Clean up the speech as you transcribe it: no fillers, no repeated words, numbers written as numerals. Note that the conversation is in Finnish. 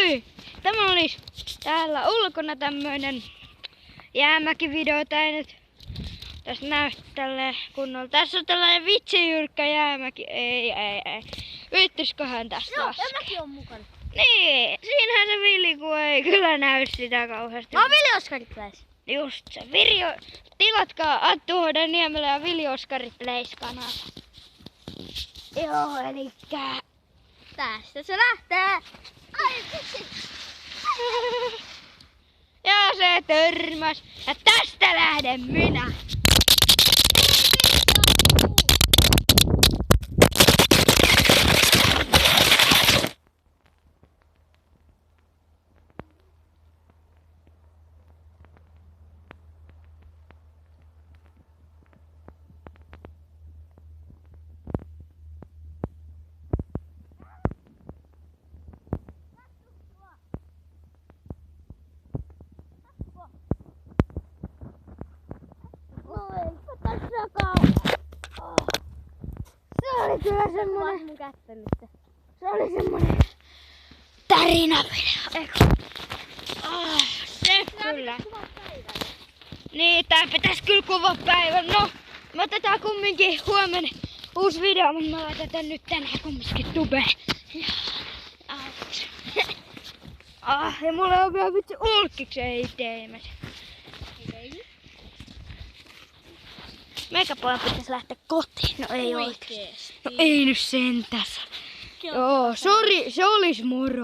Moi! Tämä olisi täällä ulkona tämmönen jäämäkivideo. Tää ei nyt tässä näytä tälleen kunnolla. Tässä on tällainen vitsijyrkkä jäämäki. Ei. Viittisköhän tästä laskea? Joo, mäkin on mukana. Niin, siinähän se Villiku ei kyllä näy sitä kauheasti. Mä oon Vili Oskari Plays. Just se. Tilatkaa Attu Niemelä ja Vili Oskari Plays -kanava. Joo, elikkä... Tästä se lähtee. Ai vitsi. Ja se törmäs. Ja tästä lähden minä. Se oli kyllä semmonen... Mun kättä nyt. Se oli semmonen... Tärinävideo. Se kyllä. Niin, tää pitäis kyllä kuvaa päivän. No, me otetaan kumminkin huomenna uusi video, mutta mä laitan tän nyt tänään kumminkin tubeen. Ja mulla on vielä vitsi ulkkikseen teemässä. Meikäpojan pitäis lähteä kotiin. No ei oikeesti. No ei nyt sentäs. Joo, sori, se olis moro.